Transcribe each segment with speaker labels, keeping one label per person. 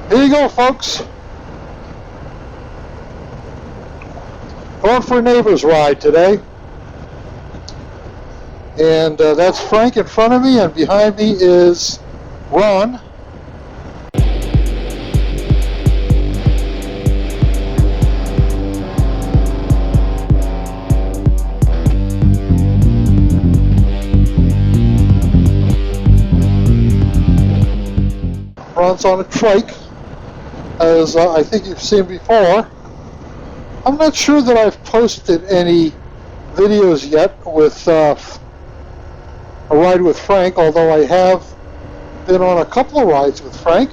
Speaker 1: Here you go, folks. Going for a neighbor's ride today. And that's Frank in front of me, and behind me is Ron. Ron's on a trike, as I think you've seen before. I'm not sure that I've posted any videos yet with a ride with Frank, although I have been on a couple of rides with Frank.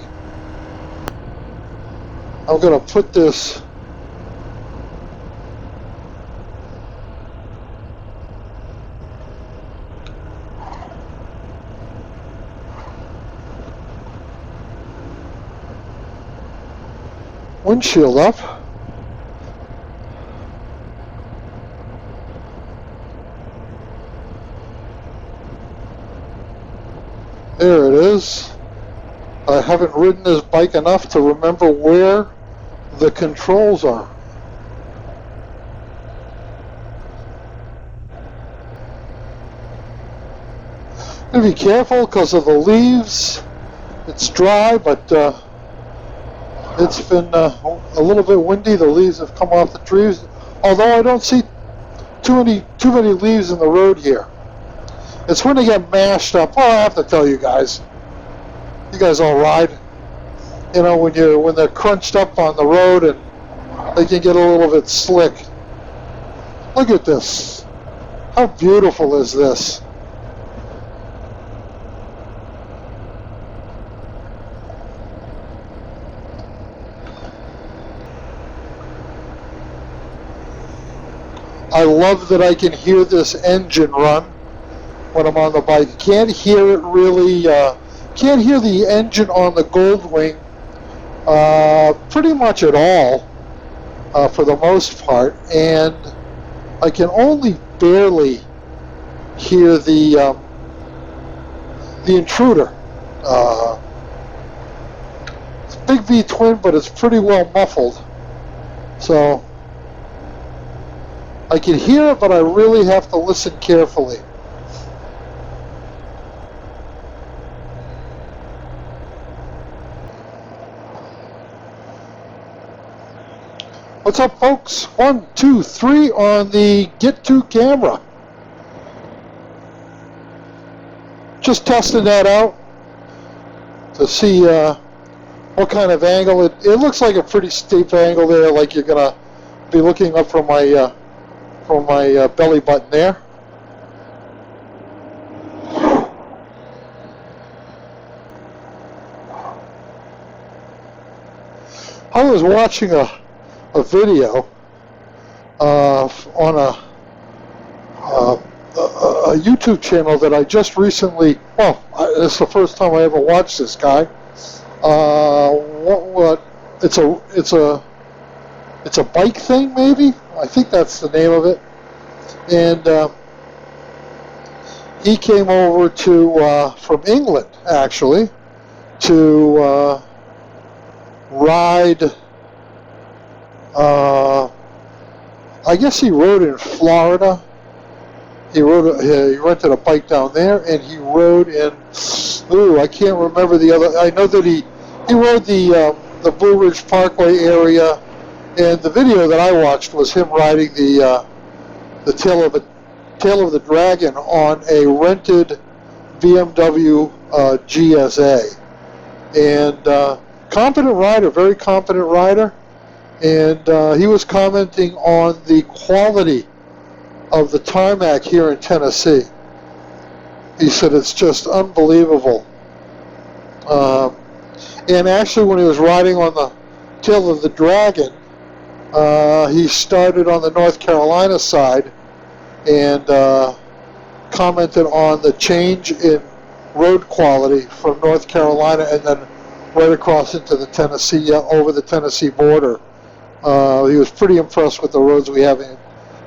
Speaker 1: I'm going to put this windshield up. There it is. I haven't ridden this bike enough to remember where the controls are. Be careful because of the leaves. It's dry, but it's been a little bit windy. The leaves have come off the trees, although I don't see too many leaves in the road here. It's when they get mashed up. Well, I have to tell you guys. You guys all ride. You know, when they're crunched up on the road and they can get a little bit slick. Look at this. How beautiful is this? I love that I can hear this engine run when I'm on the bike. Can't hear it really, can't hear the engine on the Goldwing pretty much at all for the most part, and I can only barely hear the Intruder. It's a big V-twin, but it's pretty well muffled, so I can hear it, but I really have to listen carefully. What's up, folks? 1, 2, 3 on the Get To camera. Just testing that out to see what kind of angle. It looks like a pretty steep angle there, like you're gonna be looking up from my belly button there. I was watching a video on a YouTube channel that I just recently, this is the first time I ever watched this guy. It's a bike thing, maybe? I think that's the name of it. And he came over from England, actually, to ride. I guess he rode in Florida. He rented a bike down there, and he rode in. I can't remember the other. I know that he rode the Blue Ridge Parkway area, and the video that I watched was him riding the tail of the Dragon on a rented BMW GSA, and competent rider, very competent rider. And he was commenting on the quality of the tarmac here in Tennessee. He said it's just unbelievable. And actually, when he was riding on the tail of the Dragon, he started on the North Carolina side and commented on the change in road quality from North Carolina and then right across into the Tennessee, over the Tennessee border. He was pretty impressed with the roads we have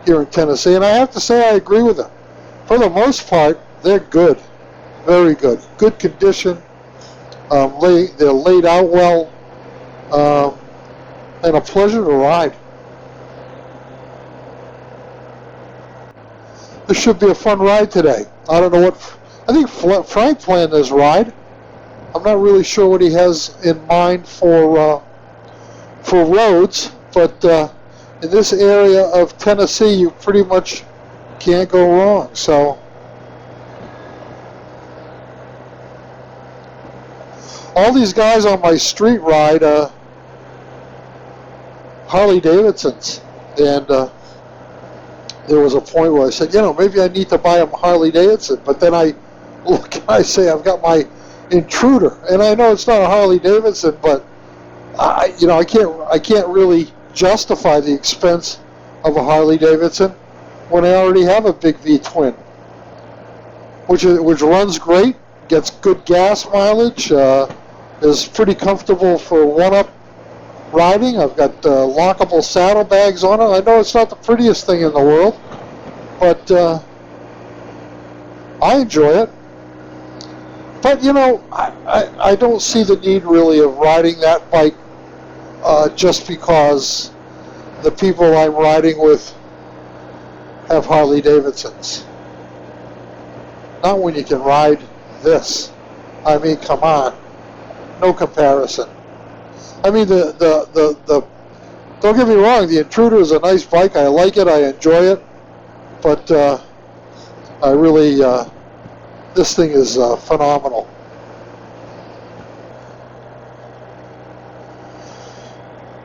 Speaker 1: here in Tennessee, and I have to say I agree with him. For the most part, they're good, very good, good condition. They're laid out well, and a pleasure to ride. This should be a fun ride today. I don't know what, I think Frank planned this ride. I'm not really sure what he has in mind for roads, but in this area of Tennessee, you pretty much can't go wrong. So all these guys on my street ride, Harley Davidsons, and there was a point where I said, you know, maybe I need to buy a Harley Davidson, but then I look and I say, I've got my Intruder, and I know it's not a Harley Davidson, but I can't really justify the expense of a Harley Davidson when I already have a big V twin, which runs great, gets good gas mileage, is pretty comfortable for one-up riding. I've got lockable saddlebags on it. I know it's not the prettiest thing in the world, but I enjoy it. But, you know, I don't see the need really of riding that bike just because the people I'm riding with have Harley Davidsons. Not when you can ride this. I mean, come on. No comparison. I mean, the don't get me wrong, the Intruder is a nice bike. I like it. I enjoy it. But I really, this thing is phenomenal.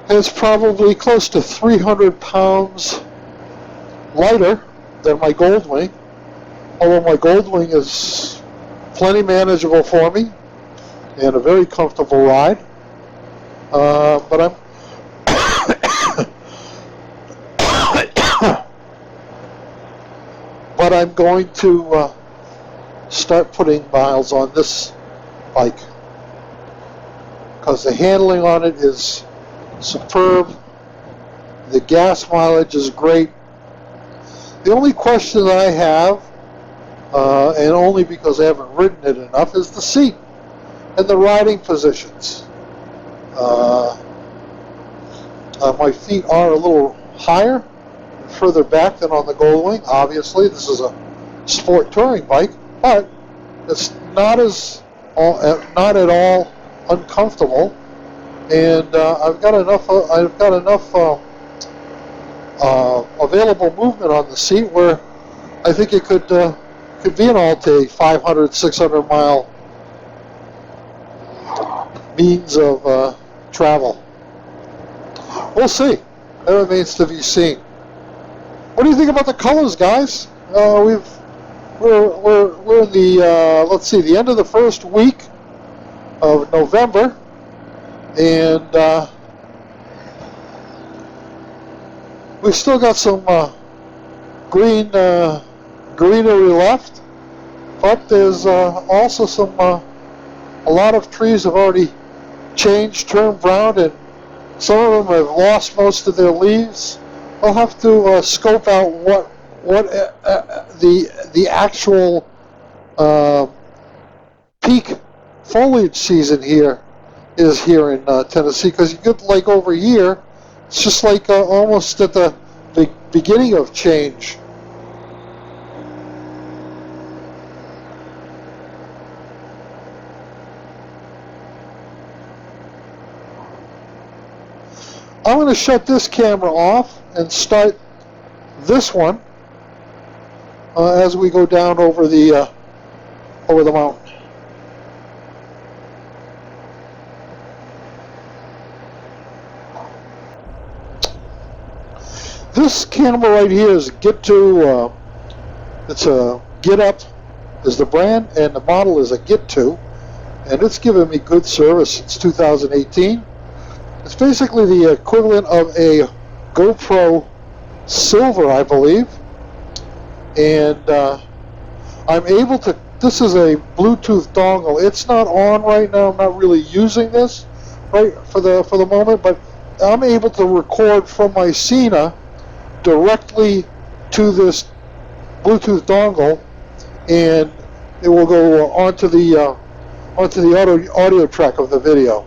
Speaker 1: It's probably close to 300 pounds lighter than my Goldwing, although my Goldwing is plenty manageable for me and a very comfortable ride. But I'm going to start putting miles on this bike because the handling on it is superb. The gas mileage is great. The only question that I have, and only because I haven't ridden it enough, is the seat and the riding positions. My feet are a little higher and further back than on the Goldwing. Obviously, this is a sport touring bike, but it's not at all uncomfortable. And I've got enough available movement on the seat where I think it could be an all-day 500, 600 mile means of travel. We'll see. That remains to be seen. What do you think about the colors, guys? We're in the let's see, the end of the first week of November, and we've still got some greenery left, but there's also a lot of trees have already changed, turned brown, and some of them have lost most of their leaves. I'll have to scope out what the actual peak foliage season here is here in Tennessee, because you get like over here, it's just like almost at the beginning of change. I'm going to shut this camera off and start this one as we go down over the mountain. This camera right here is Get To. It's a Get Up is the brand, and the model is a Get To, and it's given me good service since 2018. It's basically the equivalent of a GoPro Silver, I believe, and I'm able to. This is a Bluetooth dongle. It's not on right now. I'm not really using this right for the moment, but I'm able to record from my Cena directly to this Bluetooth dongle, and it will go onto the audio track of the video.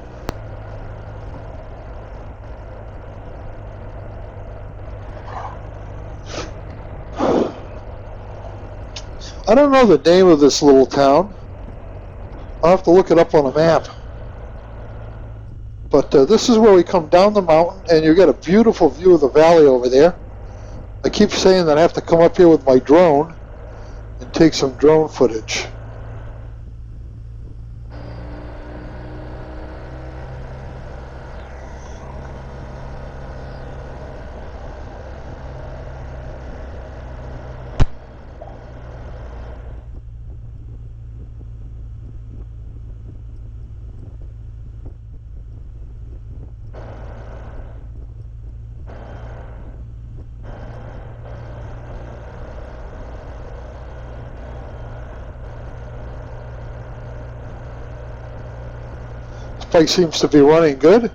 Speaker 1: I don't know the name of this little town. I'll have to look it up on a map. But this is where we come down the mountain, and you get a beautiful view of the valley over there. I keep saying that I have to come up here with my drone and take some drone footage. Bike seems to be running good.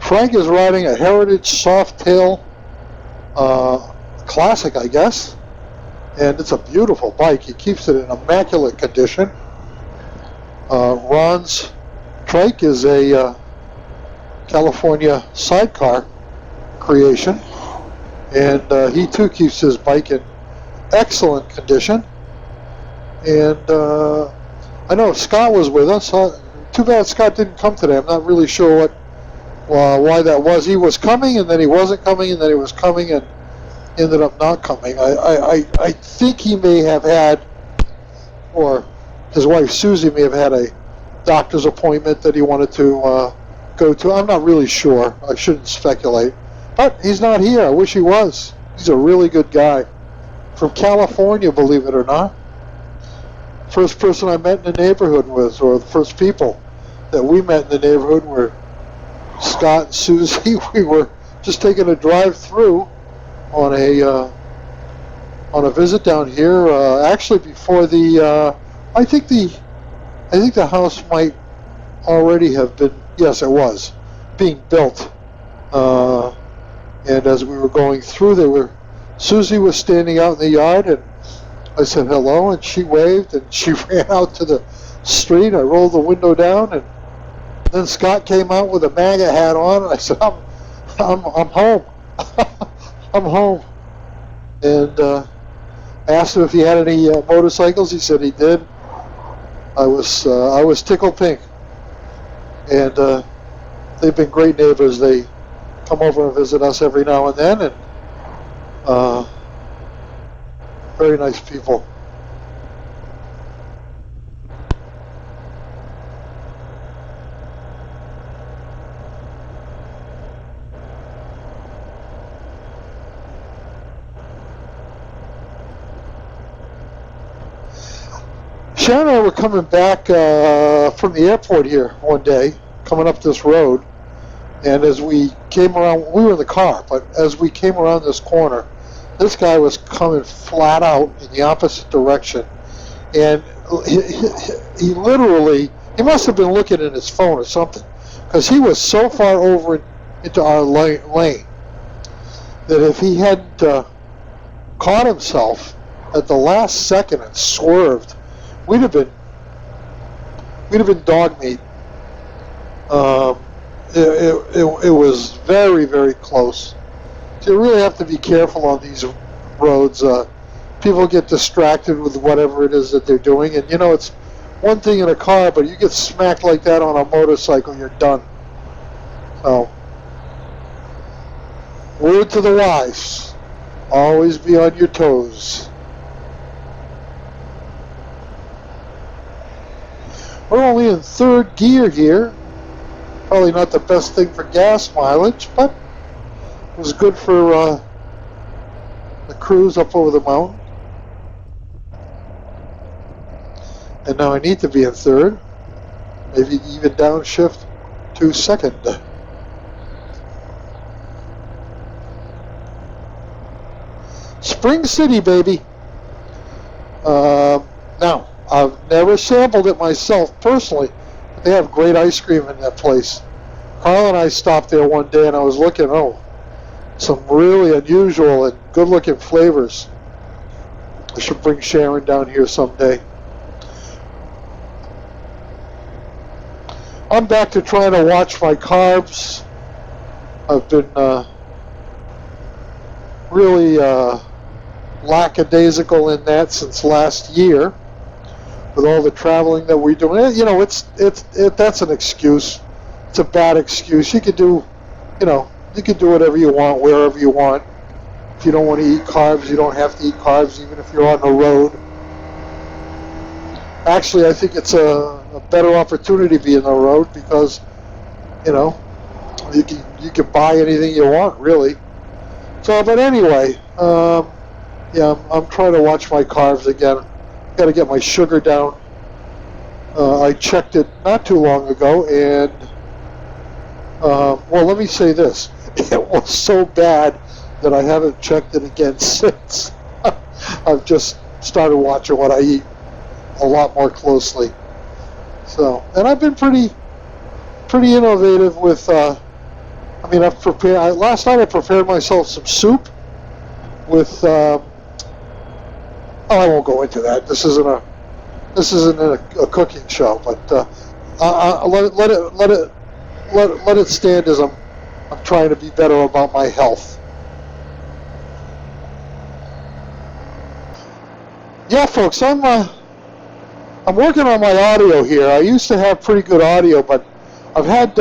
Speaker 1: Frank is riding a Heritage Softail Classic, I guess, and it's a beautiful bike. He keeps it in immaculate condition. Ron's trike is a California sidecar creation, and he too keeps his bike in excellent condition. And I know Scott was with us. Too bad Scott didn't come today. I'm not really sure why that was. He was coming, and then he wasn't coming, and then he was coming, and ended up not coming. I think he may have had, or his wife Susie may have had a doctor's appointment that he wanted to go to. I'm not really sure. I shouldn't speculate. But he's not here. I wish he was. He's a really good guy. From California, believe it or not. First person I met in the neighborhood was, or the first people that we met in the neighborhood were Scott and Susie. We were just taking a drive through on a visit down here. Actually, before the I think the house might already have been, yes, it was being built. And as we were going through, Susie was standing out in the yard, and I said hello, and she waved, and she ran out to the street. I rolled the window down, and then Scott came out with a MAGA hat on, and I said, I'm home. I'm home. And I asked him if he had any motorcycles. He said he did. I was tickled pink. And they've been great neighbors. They come over and visit us every now and then, and very nice people. Sharon and I were coming back from the airport here one day, coming up this road, and as we came around, we were in the car, but as we came around this corner, this guy was coming flat out in the opposite direction, and he literally, he must have been looking at his phone or something, because he was so far over into our lane that if he hadn't caught himself at the last second and swerved, we'd have been dog meat. It was very, very close. So you really have to be careful on these roads. People get distracted with whatever it is that they're doing, and you know, it's one thing in a car, but you get smacked like that on a motorcycle, you're done. So, word to the wise: always be on your toes. We're only in third gear here. Probably not the best thing for gas mileage, but it was good for the cruise up over the mountain. And now I need to be in third, maybe even downshift to second. Spring City, baby. Now, I've never sampled it myself personally, but they have great ice cream in that place. Carl and I stopped there one day, and I was looking, some really unusual and good-looking flavors. I should bring Sharon down here someday. I'm back to trying to watch my carbs. I've been really lackadaisical in that since last year with all the traveling that we do. You know, that's an excuse. It's a bad excuse. You could do, you could do whatever you want, wherever you want. If you don't want to eat carbs, you don't have to eat carbs, even if you're on the road. Actually, I think it's a better opportunity to be on the road because, you can buy anything you want, really. So, but anyway, yeah, I'm trying to watch my carbs again. Got to get my sugar down. I checked it not too long ago, and well, let me say this: it was so bad that I haven't checked it again since. I've just started watching what I eat a lot more closely. So, and I've been pretty innovative with. I mean, I've prepared. Last night I prepared myself some soup with. I won't go into that. This isn't a cooking show, but let it stand as I'm trying to be better about my health. Yeah, folks, I'm working on my audio here. I used to have pretty good audio, but I've had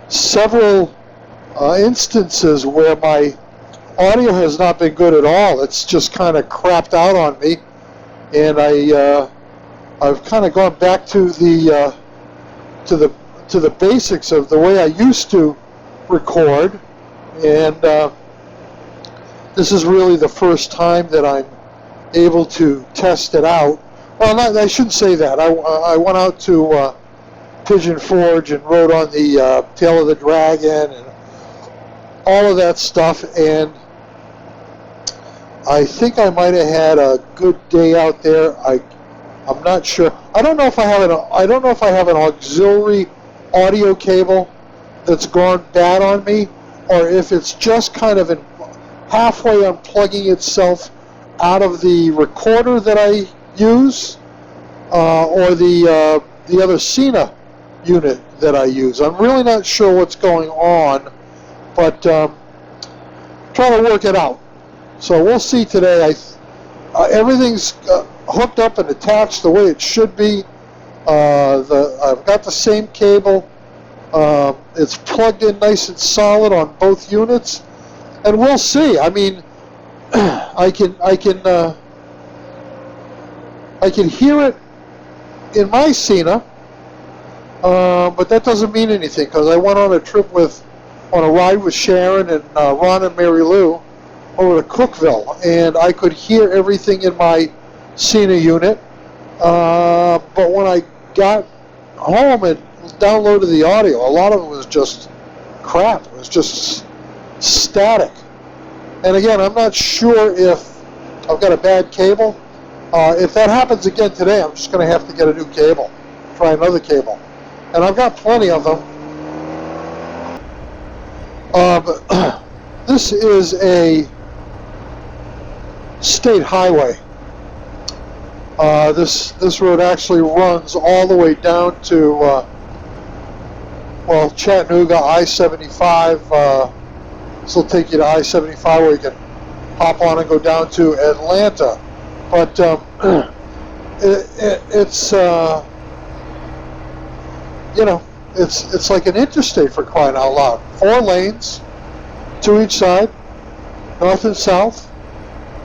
Speaker 1: several instances where my audio has not been good at all. It's just kind of crapped out on me, and I've kind of gone back to the basics of the way I used to record, and this is really the first time that I'm able to test it out. Well, I shouldn't say that. I went out to Pigeon Forge and rode on the Tail of the Dragon and all of that stuff, and I think I might have had a good day out there. I'm not sure. I don't know if I have an auxiliary audio cable that's gone bad on me, or if it's just kind of halfway unplugging itself out of the recorder that I use, or the other Cena unit that I use. I'm really not sure what's going on, but trying to work it out. So we'll see today. Everything's hooked up and attached the way it should be. I've got the same cable. It's plugged in nice and solid on both units, and we'll see. I mean, I can hear it in my Cena, but that doesn't mean anything because I went on a ride with Sharon and Ron and Mary Lou over to Cookville, and I could hear everything in my Cena unit. But when I got home and downloaded the audio, a lot of it was just crap. It was just static. And again, I'm not sure if I've got a bad cable. If that happens again today, I'm just going to have to get a new cable, try another cable. And I've got plenty of them. But this is a state highway. This road actually runs all the way down to Chattanooga, I-75. This will take you to I-75 where you can hop on and go down to Atlanta. But it's like an interstate, for crying out loud. 4 lanes, 2 each side, north and south.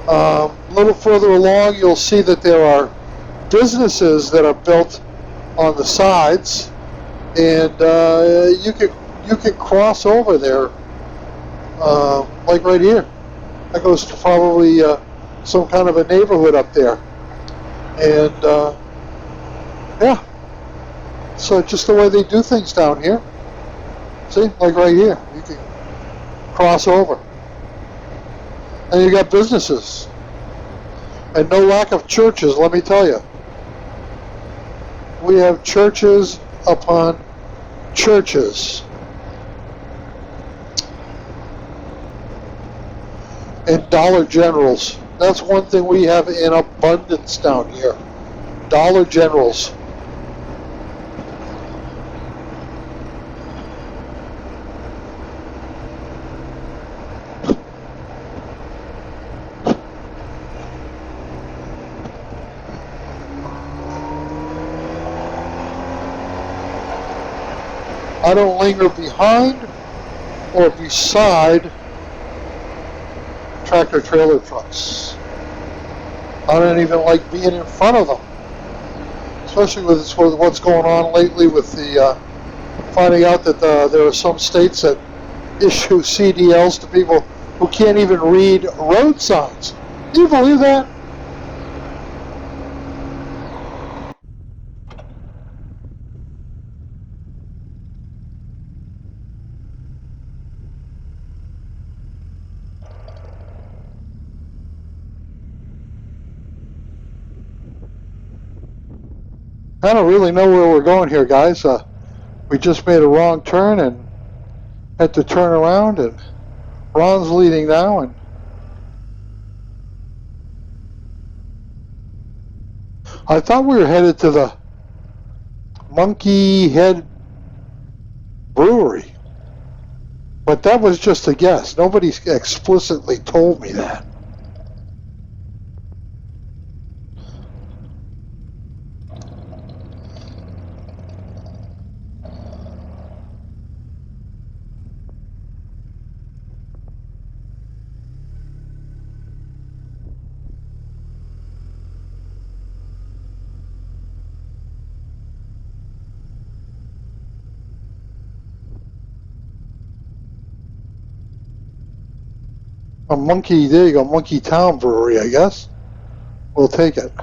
Speaker 1: A little further along, you'll see that there are businesses that are built on the sides, and you can cross over there, like right here. That goes to probably some kind of a neighborhood up there, and yeah. So just the way they do things down here. See, like right here, you can cross over. And you got businesses And no lack of churches, let me tell you. We have churches upon churches. And Dollar Generals. That's one thing we have in abundance down here. Dollar Generals. I don't linger behind or beside tractor trailer trucks. I don't even like being in front of them, especially with what's going on lately with the finding out that there are some states that issue CDLs to people who can't even read road signs. Do you believe that? I don't really know where we're going here, guys. We just made a wrong turn and had to turn around, and Ron's leading now, and I thought we were headed to the Monkey Head Brewery, but that was just a guess. Nobody explicitly told me that. A Monkey, there you go, Monkey Town Brewery, I guess. We'll take it.